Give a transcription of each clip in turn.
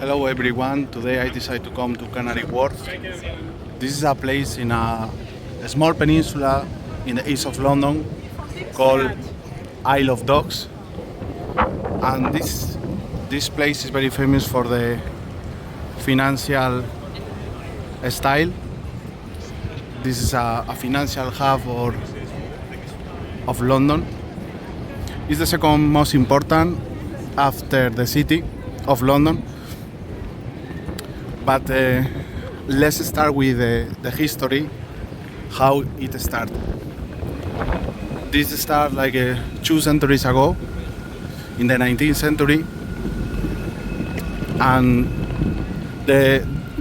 Hello everyone, today I decided to come to Canary Wharf. This is a place in a small peninsula in the east of London called Isle of Dogs. And this place is very famous for the financial style. This is a financial hub of London. It's the second most important after the city of London. But let's start with the history, how it started. This started like 2 centuries ago, in the 19th century, and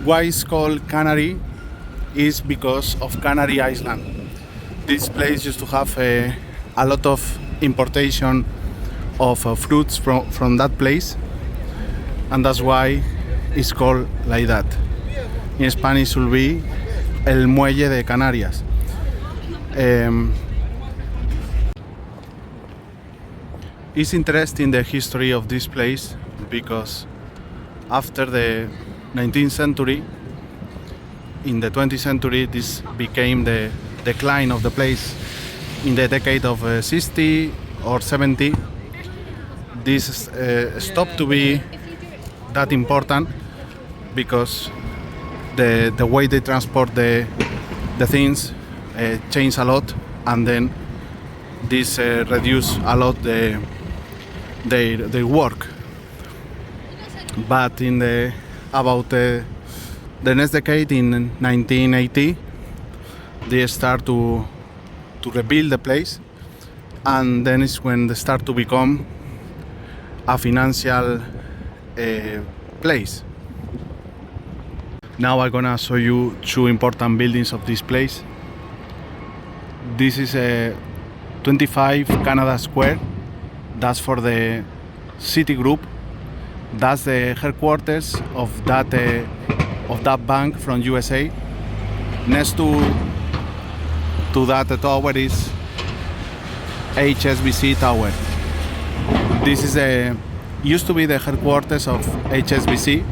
why it's called Canary is because of Canary Island. This place used to have a lot of importation of fruits from that place, and that's why it's called like that. In Spanish, it will be El Muelle de Canarias. It's interesting the history of this place because after the 19th century, in the 20th century, this became the decline of the place. In the decade of 60 or 70, this stopped to be that important because the way they transport the things changed a lot, and then this reduced a lot their work. But in about the next decade, in 1980, they start to rebuild the place, and then it's when they start to become a financial place. Now I'm gonna show you two important buildings of this place. This is a 25 Canada Square. That's for the city group. That's the headquarters of that bank from USA. Next to that tower is HSBC Tower. This is used to be the headquarters of HSBC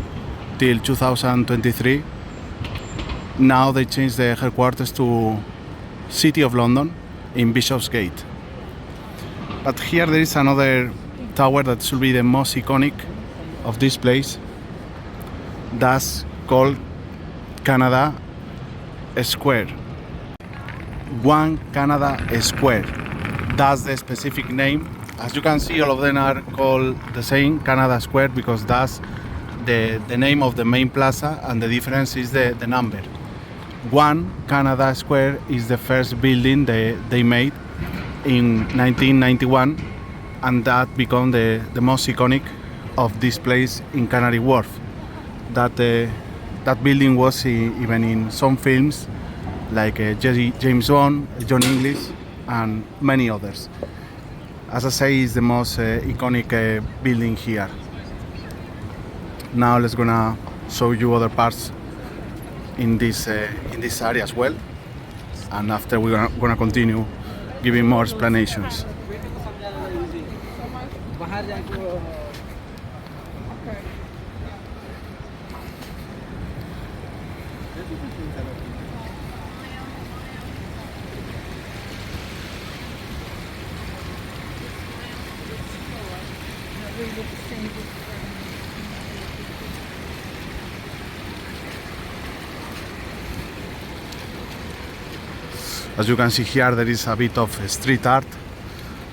till 2023. Now they changed the headquarters to City of London in Bishopsgate. But here there is another tower that should be the most iconic of this place. That's called Canada Square. One Canada Square. That's the specific name. As you can see, all of them are called the same, Canada Square, because that's the name of the main plaza, and the difference is the number. One Canada Square is the first building they made in 1991, and that became the most iconic of this place in Canary Wharf. That building was even in some films like James Bond, John English, and many others. As I say, it's the most iconic building here. Now let's gonna show you other parts in this area as well, and after we're gonna continue giving more explanations. As you can see here, there is a bit of street art,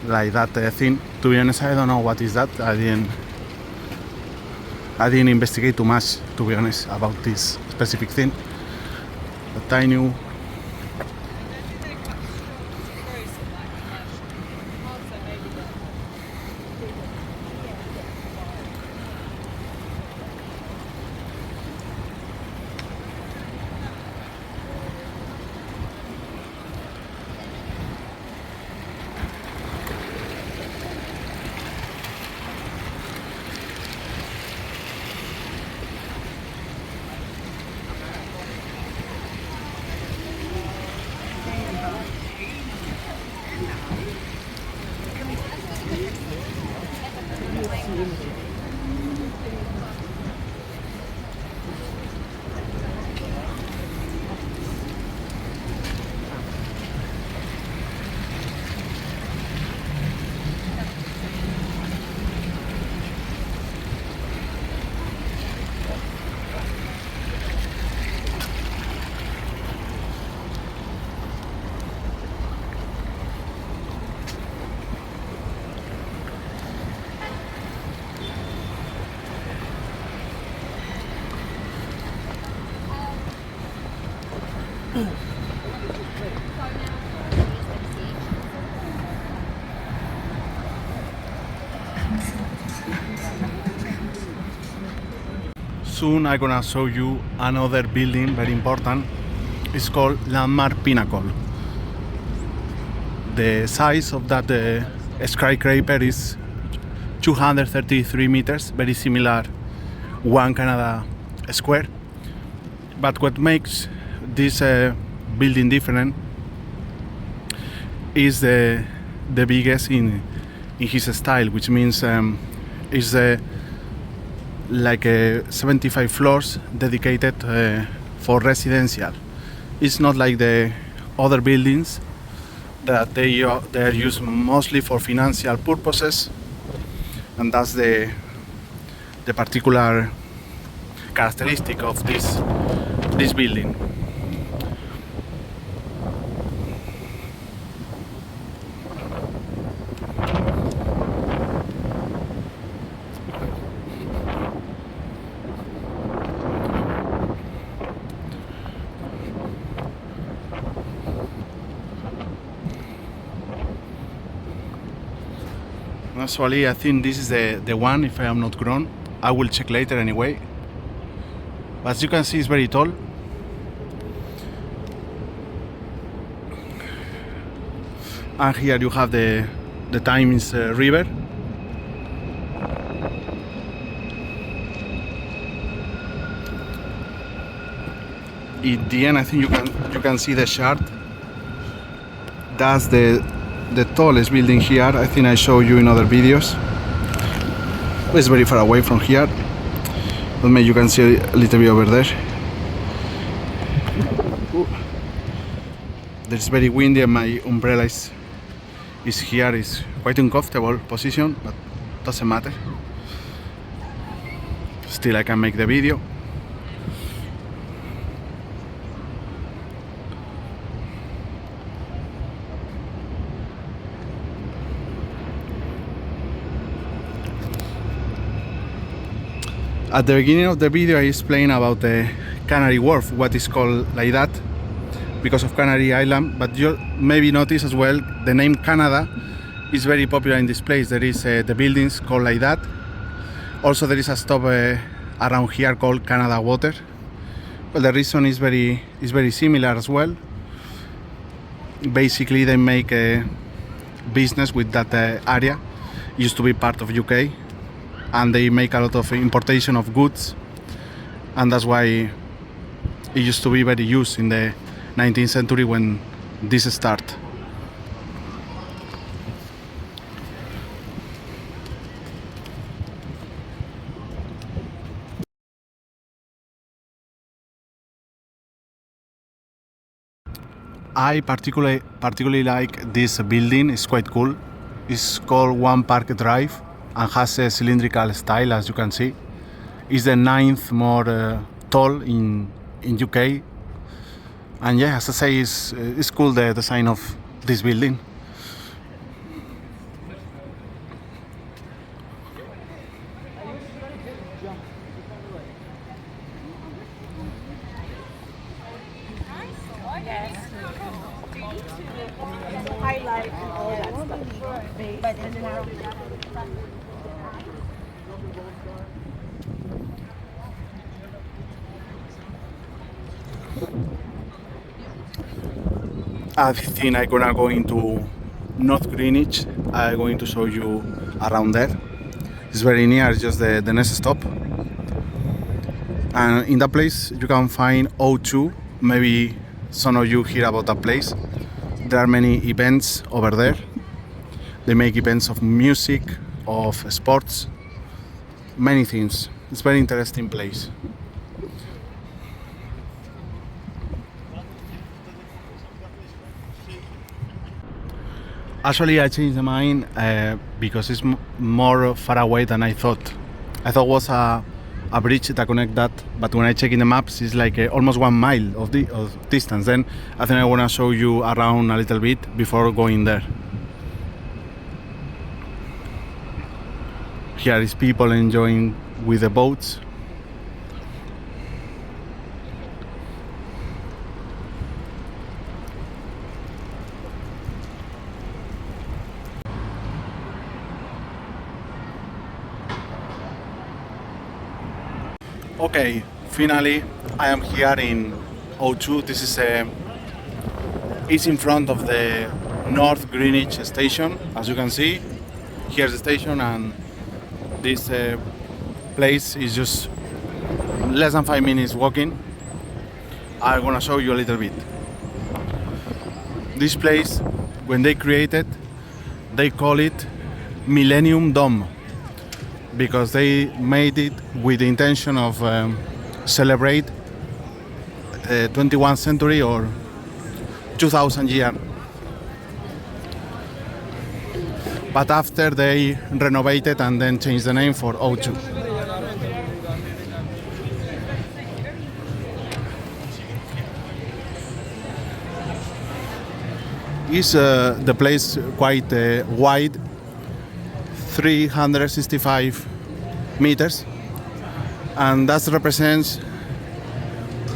like that thing. To be honest, I don't know what is that. I didn't investigate too much, to be honest, about this specific thing. But I knew. Soon I'm gonna show you another building very important. It's called Landmark Pinnacle. The size of that skyscraper is 233 meters, very similar one Canada square. But what makes this building different is the biggest in his style, which means it's like 75 floors dedicated for residential. It's not like the other buildings that they are used mostly for financial purposes, and that's the particular characteristic of this building. Actually, I think this is the one, if I am not wrong. I will check later anyway. But as you can see, it's very tall. And here you have the Thames River. At the end, I think you can see the shard. That's the tallest building here. I think I showed you in other videos. It's very far away from here, but maybe you can see a little bit over there. It's very windy and my umbrella is here. It's quite uncomfortable position, but doesn't matter. Still I can make the video. At the beginning of the video I explained about the Canary Wharf, what is called like that because of Canary Island, but you maybe notice as well the name Canada is very popular in this place. There is the buildings called like that. Also there is a stop around here called Canada Water. Well, the reason is very similar as well. Basically they make a business with that area. It used to be part of UK. And they make a lot of importation of goods, and that's why it used to be very used in the 19th century when this started. I particularly like this building. It's quite cool. It's called One Park Drive and has a cylindrical style, as you can see. It's the 9th more tall in UK. And yeah, as I say, it's cool, the design of this building. Highlight and all that stuff. But I think I'm gonna go into North Greenwich. I'm going to show you around there. It's very near, it's just the next stop. And in that place you can find O2. Maybe some of you hear about that place. There are many events over there. They make events of music, of sports, many things. It's a very interesting place. Actually, I changed my mind because it's more far away than I thought. I thought it was a bridge that connect that, but when I check in the maps, it's like almost 1 mile of distance. Then I think I want to show you around a little bit before going there. Here is people enjoying with the boats. Okay, finally I am here in O2. This is it's in front of the North Greenwich station. As you can see, here's the station, and this place is just less than 5 minutes walking. I'm gonna show you a little bit. This place, when they created, they call it Millennium Dome because they made it with the intention of celebrate 21st century or 2000 year. But after they renovated and then changed the name for O2. Is the place quite wide, 365 meters, and that represents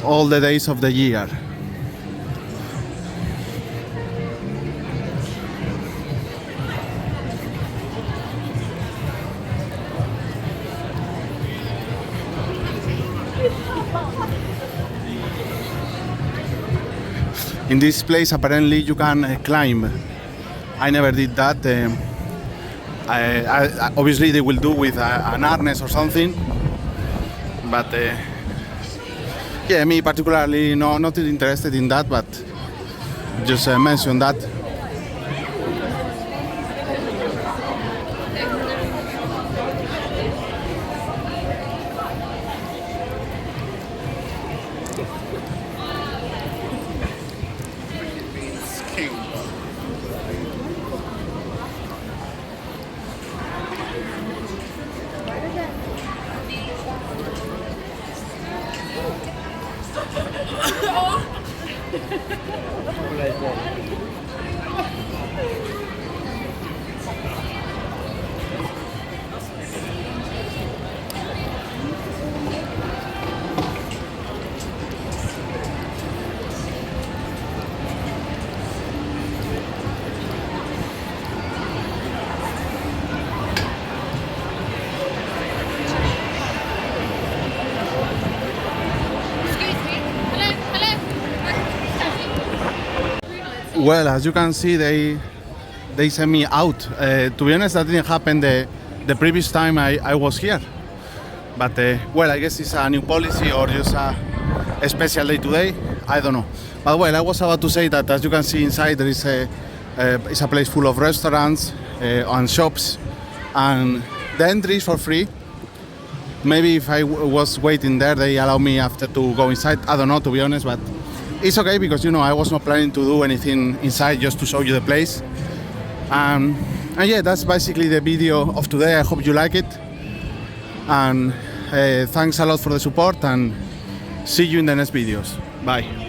all the days of the year. In this place, apparently, you can climb. I never did that. Obviously, they will do with an harness or something. But yeah, me particularly, not interested in that. But just mention that. Well, as you can see, they sent me out. To be honest, that didn't happen the previous time I was here. But well, I guess it's a new policy or just a special day today. I don't know. But well, I was about to say that as you can see inside, there is it's a place full of restaurants and shops, and the entry is for free. Maybe if I was waiting there, they allow me after to go inside. I don't know, to be honest, but it's okay because I was not planning to do anything inside, just to show you the place. And yeah, that's basically the video of today. I hope you like it, and thanks a lot for the support, and see you in the next videos. Bye.